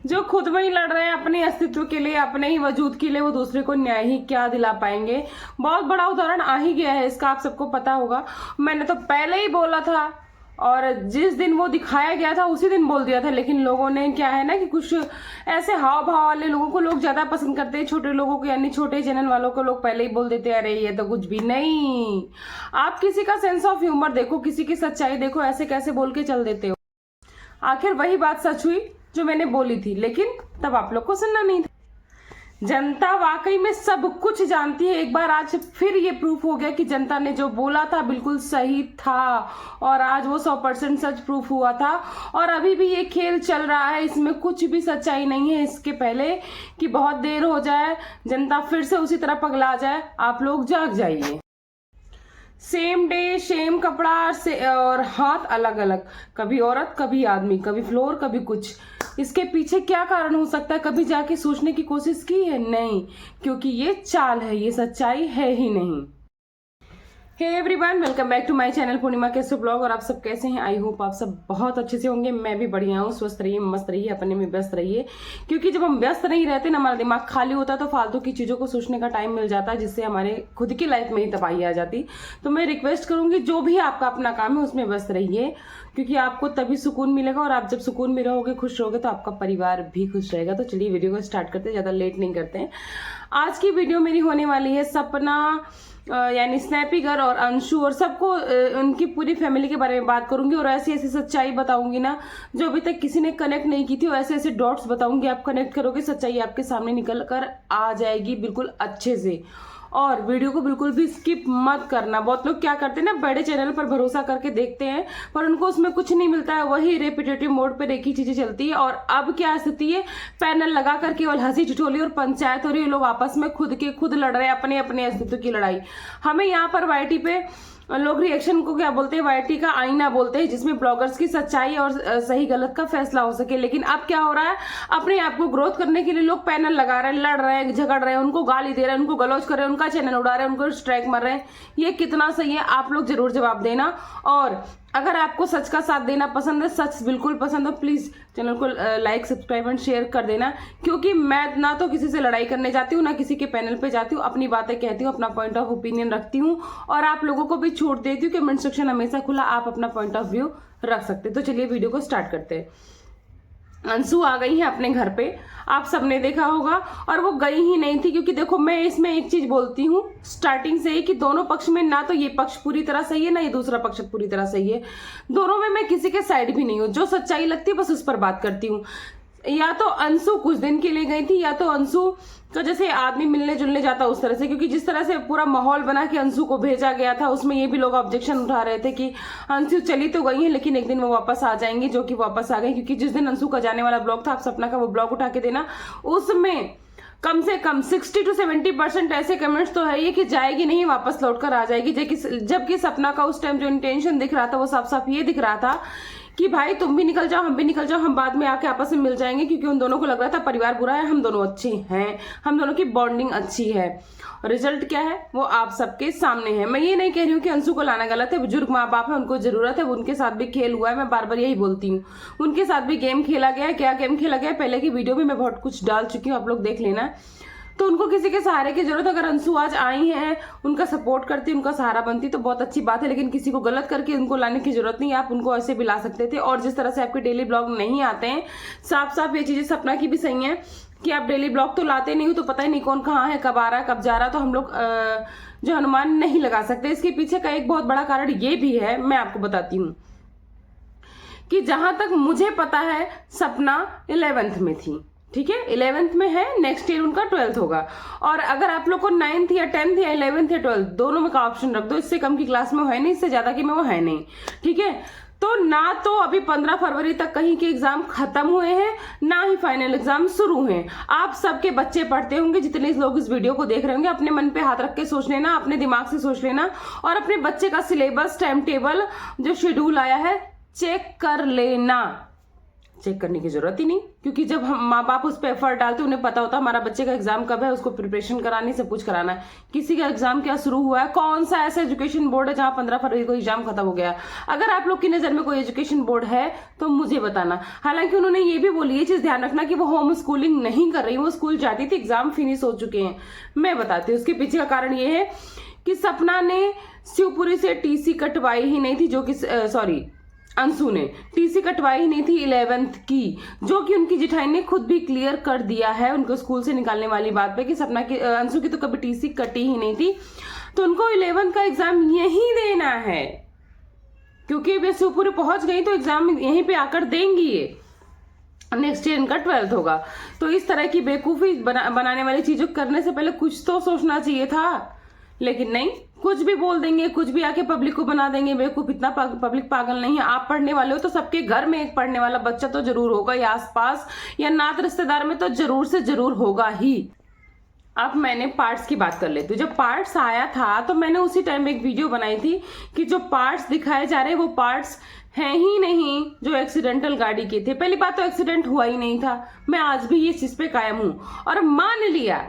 जो खुद में ही लड़ रहे हैं अपने अस्तित्व के लिए, अपने ही वजूद के लिए, वो दूसरे को न्याय ही क्या दिला पाएंगे। बहुत बड़ा उदाहरण आ ही गया है इसका, आप सबको पता होगा। मैंने तो पहले ही बोला था और जिस दिन वो दिखाया गया था उसी दिन बोल दिया था, लेकिन लोगों ने क्या है ना कि कुछ ऐसे हाव भाव वाले लोगों को लोग ज्यादा पसंद करते हैं, छोटे लोगों को यानी छोटे चैनल वालों को लोग पहले ही बोल देते हैं अरे ये तो कुछ भी नहीं। आप किसी का सेंस ऑफ ह्यूमर देखो, किसी की सच्चाई देखो, ऐसे कैसे बोल के चल देते हो। आखिर वही बात सच हुई जो मैंने बोली थी, लेकिन तब आप लोग को सुनना नहीं था। जनता वाकई में सब कुछ जानती है। एक बार आज फिर ये प्रूफ हो गया कि जनता ने जो बोला था बिल्कुल सही था, और आज वो 100% सच प्रूफ हुआ था। और अभी भी ये खेल चल रहा है, इसमें कुछ भी सच्चाई नहीं है। इसके पहले कि बहुत देर हो जाए, जनता फिर से उसी तरह पगला जाए, आप लोग जाग जाइए। सेम डे सेम कपड़ा से और हाथ अलग अलग, कभी औरत कभी आदमी, कभी फ्लोर कभी कुछ। इसके पीछे क्या कारण हो सकता है, कभी जाके सोचने की कोशिश की है? नहीं, क्योंकि ये चाल है, ये सच्चाई है ही नहीं। Hey everyone, welcome back to my channel Purnima कैसे ब्लॉग। और आप सब कैसे हैं? आई होप आप सब बहुत अच्छे से होंगे। मैं भी बढ़िया हूँ। स्वस्थ रहिए, मस्त रहिए, अपने में व्यस्त रहिए, क्योंकि जब हम व्यस्त नहीं रहते ना, हमारा दिमाग खाली होता है तो फालतू की चीजों को सोचने का टाइम मिल जाता है, जिससे हमारे खुद की लाइफ में ही तबाही आ जाती। तो मैं रिक्वेस्ट करूंगी जो भी आपका अपना काम है उसमें व्यस्त रहिए, क्योंकि आपको तभी सुकून मिलेगा। और आप जब सुकून में रहोगे, खुश रहोगे, तो आपका परिवार भी खुश रहेगा। तो चलिए वीडियो को स्टार्ट करते हैं, ज्यादा लेट नहीं करते हैं। आज की वीडियो मेरी होने वाली है सपना यानी स्नैपी गर्ल और अंशु और सबको, उनकी पूरी फैमिली के बारे में बात करूंगी। और ऐसी ऐसी सच्चाई बताऊंगी ना जो अभी तक किसी ने कनेक्ट नहीं की थी, और ऐसे ऐसे डॉट्स बताऊंगी, आप कनेक्ट करोगे, सच्चाई आपके सामने निकल कर आ जाएगी बिल्कुल अच्छे से। और वीडियो को बिल्कुल भी स्किप मत करना। बहुत लोग क्या करते हैं ना, बड़े चैनल पर भरोसा करके देखते हैं, पर उनको उसमें कुछ नहीं मिलता है, वही रेपिटेटिव मोड पर एक ही चीजें चलती है। और अब क्या स्थिति है, पैनल लगा कर केवल हंसी ठिठोली और पंचायत हो रही है, लोग आपस में खुद के खुद लड़ रहे हैं, अपने अपने अस्तित्व की लड़ाई। हमें यहाँ पर वाईटी पे लोग रिएक्शन को क्या बोलते हैं, वाईटी का आईना बोलते हैं, जिसमें ब्लॉगर्स की सच्चाई और सही गलत का फैसला हो सके। लेकिन अब क्या हो रहा है, अपने आप को ग्रोथ करने के लिए लोग पैनल लगा रहे हैं, लड़ रहे हैं, झगड़ रहे हैं, उनको गाली दे रहे हैं, उनको गलौज कर रहे हैं, उनका चैनल उड़ा रहे हैं, उनको स्ट्राइक मार रहे हैं। ये कितना सही है, आप लोग जरूर जवाब देना। और अगर आपको सच का साथ देना पसंद है, सच बिल्कुल पसंद हो, प्लीज चैनल को लाइक सब्सक्राइब एंड शेयर कर देना। क्योंकि मैं ना तो किसी से लड़ाई करने जाती हूँ, ना किसी के पैनल पे जाती हूँ, अपनी बातें कहती हूँ, अपना पॉइंट ऑफ ओपिनियन रखती हूँ, और आप लोगों को भी छूट देती हूँ कि कमेंट सेक्शन हमेशा खुला, आप अपना पॉइंट ऑफ व्यू रख सकते। तो चलिए वीडियो को स्टार्ट करते हैं। अंशु आ गई है अपने घर पे, आप सबने देखा होगा। और वो गई ही नहीं थी, क्योंकि देखो मैं इसमें एक चीज बोलती हूँ स्टार्टिंग से ही कि दोनों पक्ष में ना तो ये पक्ष पूरी तरह सही है, ना ये दूसरा पक्ष पूरी तरह सही है। दोनों में मैं किसी के साइड भी नहीं हूँ, जो सच्चाई लगती है बस उस पर बात करती हूँ। या तो अंशु कुछ दिन के लिए गई थी, या तो अंशु का जैसे आदमी मिलने जुलने जाता उस तरह से, क्योंकि जिस तरह से पूरा माहौल बना के अंशु को भेजा गया था, उसमें ये भी लोग ऑब्जेक्शन उठा रहे थे कि अंशु चली तो गई है, लेकिन एक दिन वो वापस आ जाएंगी, जो कि वापस आ गई। क्योंकि जिस दिन अंशु का जाने वाला ब्लॉग था, आप सपना का वो ब्लॉग उठा के देना, उसमें कम से कम 60 to 70% ऐसे कमेंट्स तो है ये कि जाएगी नहीं, वापस लौट कर आ जाएगी। जबकि सपना का उस टाइम जो इंटेंशन दिख रहा था, वो साफ साफ ये दिख रहा था कि भाई तुम भी निकल जाओ, हम भी निकल जाओ, हम बाद में आके आपस में मिल जाएंगे। क्योंकि उन दोनों को लग रहा था परिवार बुरा है, हम दोनों अच्छे हैं, हम दोनों की बॉन्डिंग अच्छी है। रिजल्ट क्या है वो आप सबके सामने है। मैं ये नहीं कह रही हूँ कि अंशु को लाना गलत है, बुजुर्ग माँ बाप है, उनको जरूरत है, उनके साथ भी खेल हुआ है, मैं बार बार यही बोलती हूँ, उनके साथ भी गेम खेला गया है। क्या गेम खेला गया है, पहले की वीडियो में मैं बहुत कुछ डाल चुकी हूँ, आप लोग देख लेना। तो उनको किसी के सहारे की जरूरत, अगर अंशु आज आई है, उनका सपोर्ट करती, उनका सहारा बनती तो बहुत अच्छी बात है। लेकिन किसी को गलत करके उनको लाने की जरूरत नहीं, आप उनको ऐसे भी ला सकते थे। और जिस तरह से आपके डेली ब्लॉग नहीं आते हैं, साफ साफ ये चीजें सपना की भी सही है कि आप डेली ब्लॉग तो लाते नहीं हो, तो पता ही नहीं कौन कहाँ है, कब आ रहा है, कब जा रहा है, तो हम लोग जो अनुमान नहीं लगा सकते। इसके पीछे का एक बहुत बड़ा कारण ये भी है, मैं आपको बताती हूँ कि जहां तक मुझे पता है सपना 11th में थी, ठीक है, 11th में है, नेक्स्ट ईयर उनका 12th होगा। और अगर आप लोग को 9th या 10th या 11th या 12th दोनों में का ऑप्शन रख दो, इससे कम की क्लास में वो है नहीं, इससे ज्यादा की में वो है नहीं, ठीक है। तो ना तो अभी 15 फरवरी तक कहीं के एग्जाम खत्म हुए हैं, ना ही फाइनल एग्जाम शुरू हैं। आप सबके बच्चे पढ़ते होंगे, जितने लोग इस वीडियो को देख रहे होंगे, अपने मन पे हाथ रख के सोच लेना, अपने दिमाग से सोच लेना, और अपने बच्चे का सिलेबस, टाइम टेबल, जो शेड्यूल आया है, चेक कर लेना। चेक करने की जरूरत ही नहीं, क्योंकि जब हम माँ बाप उस पर एफर्ट डालते उन्हें पता होता है हमारा बच्चे का एग्जाम कब है, उसको प्रिपरेशन करानी, सब कुछ कराना है। किसी का एग्जाम क्या शुरू हुआ है, कौन सा ऐसा एजुकेशन बोर्ड है जहां 15 फरवरी को एग्जाम खत्म हो गया। अगर आप लोग की नजर में कोई एजुकेशन बोर्ड है तो मुझे बताना। हालांकि उन्होंने ये भी बोली, ये चीज ध्यान रखना कि वो होम स्कूलिंग नहीं कर रही, वो स्कूल जाती थी, एग्जाम फिनिश हो चुके हैं। मैं बताती हूँ उसके पीछे का कारण ये है कि सपना ने शिवपुरी से टीसी कटवाई ही नहीं थी, जो कि सॉरी अंशु ने टीसी कटवाई ही नहीं थी 11th की, जो कि उनकी जिठाई ने खुद भी क्लियर कर दिया है उनको स्कूल से निकालने वाली बात पे कि सपना की अंशु की तो कभी टीसी कटी ही नहीं थी, तो उनको 11th का एग्जाम यहीं देना है, क्योंकि वे शिवपुरी पहुंच गई तो एग्जाम यहीं पे आकर देंगी ये। नेक्स्ट ईयर इनका 12th होगा। तो इस तरह की बेवकूफी बनाने वाली चीजों करने से पहले कुछ तो सोचना चाहिए था, लेकिन नहीं, कुछ भी बोल देंगे, कुछ भी आके पब्लिक को बना देंगे बेवकूफ। इतना पब्लिक पागल नहीं है। आप पढ़ने वाले हो तो सबके घर में एक पढ़ने वाला बच्चा तो जरूर होगा, या आसपास या नात रिश्तेदार में तो जरूर से जरूर होगा ही। अब मैंने पार्ट्स की बात कर लेती हूँ। जब पार्ट्स आया था तो मैंने उसी टाइम एक वीडियो बनाई थी कि जो पार्ट्स दिखाए जा रहे वो पार्ट्स हैं ही नहीं जो एक्सीडेंटल गाड़ी के थे। पहली बात तो एक्सीडेंट हुआ ही नहीं था, मैं आज भी ये चीज पे कायम हूं। और मान लिया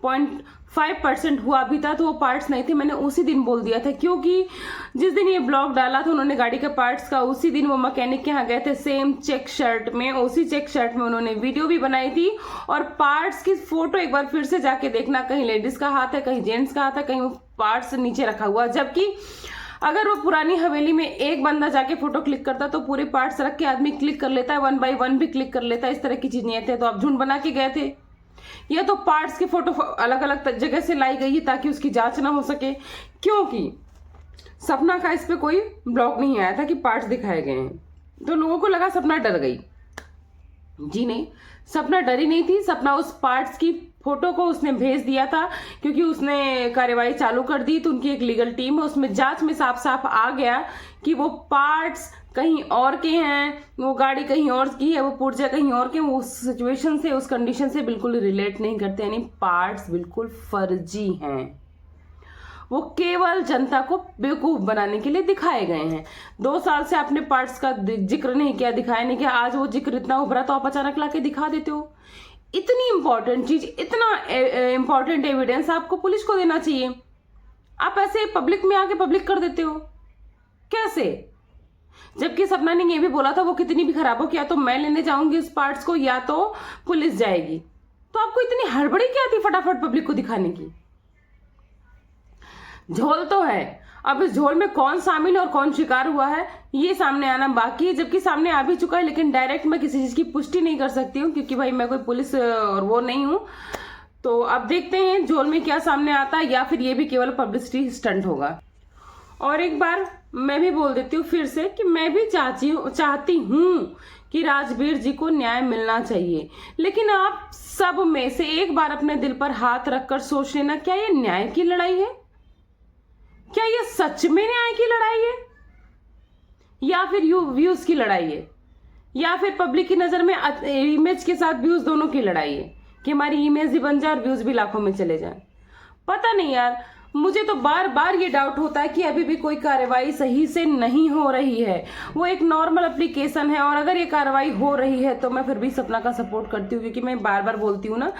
0.5% हुआ भी था तो वो पार्ट्स नहीं थे, मैंने उसी दिन बोल दिया था, क्योंकि जिस दिन ये ब्लॉग डाला था उन्होंने गाड़ी के पार्ट्स का, उसी दिन वो मैकेनिक के यहाँ गए थे सेम चेक शर्ट में, उसी चेक शर्ट में उन्होंने वीडियो भी बनाई थी। और पार्ट्स की फोटो एक बार फिर से जाके देखना, कहीं लेडीज का हाथ है, कहीं जेंट्स का हाथ है, कहीं वो पार्ट्स नीचे रखा हुआ। जबकि अगर वो पुरानी हवेली में एक बंदा जाके फोटो क्लिक करता तो पूरे पार्ट्स रख के आदमी क्लिक कर लेता है, 1 by 1 भी क्लिक कर लेता है। इस तरह की चीज नहीं थे, तो आप झुंड बना के गए थे, या तो पार्ट्स की फोटो अलग अलग जगह से लाई गई है ताकि उसकी जांच ना हो सके। क्योंकि सपना का इस पे कोई ब्लॉग नहीं आया था कि पार्ट्स दिखाए गए हैं, तो लोगों को लगा सपना डर गई। जी नहीं, सपना डरी नहीं थी। सपना उस पार्ट्स की फोटो को उसने भेज दिया था, क्योंकि उसने कार्यवाही चालू कर दी, तो उनकी एक लीगल टीम है, उसमें जांच में साफ साफ आ गया कि वो पार्ट्स कहीं और के हैं, वो गाड़ी कहीं और की है, वो पुर्जा कहीं और के, वो उस सिचुएशन से, उस कंडीशन से बिल्कुल रिलेट नहीं करते, यानी पार्ट्स बिल्कुल फर्जी हैं। वो केवल जनता को बेवकूफ बनाने के लिए दिखाए गए हैं। 2 साल से आपने पार्ट्स का जिक्र नहीं किया, दिखाया नहीं किया, आज वो जिक्र इतना उभरा तो आप अचानक लाके दिखा देते हो। इतनी इंपॉर्टेंट चीज, इतना इंपॉर्टेंट एविडेंस आपको पुलिस को देना चाहिए, आप ऐसे पब्लिक में आके पब्लिक कर देते हो कैसे? जबकि सपना ने ये भी बोला था वो कितनी भी खराब हो कि या तो मैं लेने जाऊंगी उस पार्ट्स को या तो पुलिस जाएगी। तो आपको इतनी हड़बड़ी क्या थी फटाफट पब्लिक को दिखाने की? झोल तो है, अब इस झोल में कौन शामिल है और कौन शिकार हुआ है ये सामने आना बाकी है, जबकि सामने आ भी चुका है। लेकिन डायरेक्ट मैं किसी चीज की पुष्टि नहीं कर सकती हूँ, क्योंकि भाई मैं कोई पुलिस और वो नहीं हूं। तो अब देखते हैं झोल में क्या सामने आता है, या फिर ये भी केवल पब्लिसिटी स्टंट होगा। और एक बार मैं भी बोल देती हूँ फिर से कि मैं भी चाहती हूँ कि राजवीर जी को न्याय मिलना चाहिए, लेकिन आप सब में से एक बार अपने दिल पर हाथ रखकर सोच लेना, क्या ये न्याय की लड़ाई है? क्या ये सच में न्याय की लड़ाई है, या फिर व्यूज की लड़ाई है, या फिर पब्लिक की नजर में इमेज के साथ व्यूज दोनों की लड़ाई है कि हमारी इमेज भी बन जाए और व्यूज भी लाखों में चले जाए? पता नहीं यार, मुझे तो बार बार ये डाउट होता है कि अभी भी कोई कार्रवाई सही से नहीं हो रही है। वो एक नॉर्मल एप्लीकेशन है, और अगर ये कार्रवाई हो रही है तो मैं फिर भी सपना का सपोर्ट करती हूँ, क्योंकि मैं बार बार बोलती हूँ ना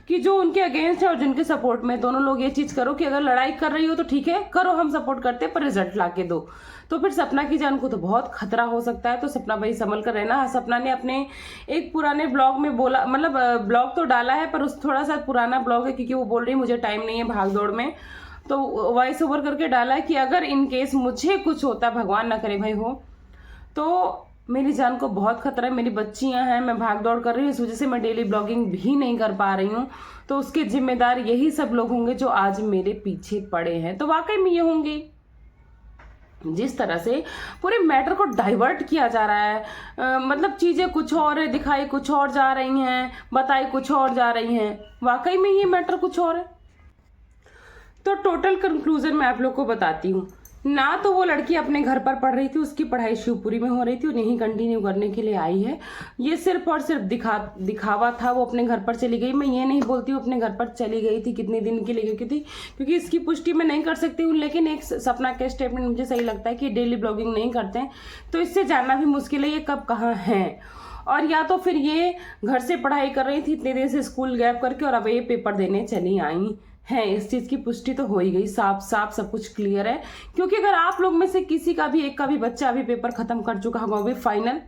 कि जो उनके अगेंस्ट है और जिनके सपोर्ट में, दोनों लोग ये चीज करो कि अगर लड़ाई कर रही हो तो ठीक है करो, हम सपोर्ट करते हैं, पर रिजल्ट ला के दो। तो फिर सपना की जान को तो बहुत खतरा हो सकता है। तो सपना भाई संभल कर रहना। सपना ने अपने एक पुराने ब्लॉग में बोला, मतलब ब्लॉग तो डाला है पर उस थोड़ा सा पुराना ब्लॉग है, क्योंकि वो बोल रही मुझे टाइम नहीं है भाग दौड़ में, तो वॉइस ओवर करके डाला है कि अगर इन केस मुझे कुछ होता, भगवान ना करे भाई हो, तो मेरी जान को बहुत खतरा है। मेरी बच्चियां हैं, मैं भाग दौड़ कर रही हूँ, इस वजह से मैं डेली ब्लॉगिंग भी नहीं कर पा रही हूँ। तो उसके जिम्मेदार यही सब लोग होंगे जो आज मेरे पीछे पड़े हैं। तो वाकई में ये होंगे, जिस तरह से पूरे मैटर को डाइवर्ट किया जा रहा है, मतलब चीजें कुछ और है, दिखाई कुछ और जा रही हैं, बताई कुछ और जा रही हैं, वाकई में ये मैटर कुछ और है। तो टोटल कंक्लूजन मैं आप लोग को बताती हूँ। ना तो वो लड़की अपने घर पर पढ़ रही थी, उसकी पढ़ाई शिवपुरी में हो रही थी, उन्हें कंटिन्यू करने के लिए आई है। ये सिर्फ और सिर्फ दिखावा था, वो अपने घर पर चली गई। मैं ये नहीं बोलती हूँ अपने घर पर चली गई थी, कितने दिन के लिए गई थी, क्योंकि इसकी पुष्टि मैं नहीं कर सकती हूँ। लेकिन एक सपना का स्टेटमेंट मुझे सही लगता है कि डेली ब्लॉगिंग नहीं करते हैं, तो इससे जानना भी मुश्किल है ये कब कहाँ है। और या तो फिर ये घर से पढ़ाई कर रही थी इतने देर से स्कूल गैप करके और अब ये पेपर देने चली आई हैं। इस चीज की पुष्टि तो हो ही गई, साफ साफ सब कुछ क्लियर है। क्योंकि अगर आप लोग में से किसी का भी एक का भी बच्चा अभी पेपर खत्म कर चुका होगा अभी फाइनल,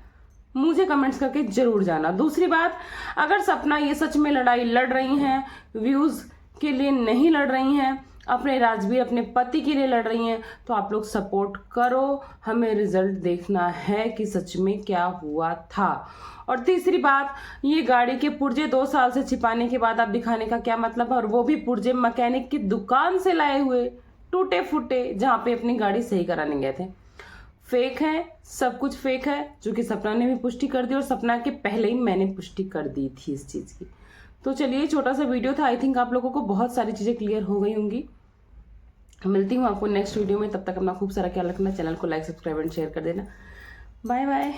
मुझे कमेंट्स करके जरूर जाना। दूसरी बात, अगर सपना ये सच में लड़ाई लड़ रही हैं, व्यूज के लिए नहीं लड़ रही हैं, अपने राजवीर अपने पति के लिए लड़ रही हैं, तो आप लोग सपोर्ट करो। हमें रिजल्ट देखना है कि सच में क्या हुआ था। और तीसरी बात, ये गाड़ी के पुर्जे 2 साल से छिपाने के बाद आप दिखाने का क्या मतलब है? और वो भी पुर्जे मैकेनिक की दुकान से लाए हुए, टूटे फूटे, जहां पे अपनी गाड़ी सही कराने गए थे। फेक है, सब कुछ फेक है, जो कि सपना ने भी पुष्टि कर दी और सपना के पहले ही मैंने पुष्टि कर दी थी इस चीज की। तो चलिए, छोटा सा वीडियो था, आई थिंक आप लोगों को बहुत सारी चीजें क्लियर हो गई होंगी। मिलती हूँ आपको नेक्स्ट वीडियो में, तब तक अपना खूब सारा ख्याल रखना, चैनल को लाइक सब्सक्राइब एंड शेयर कर देना। Bye bye.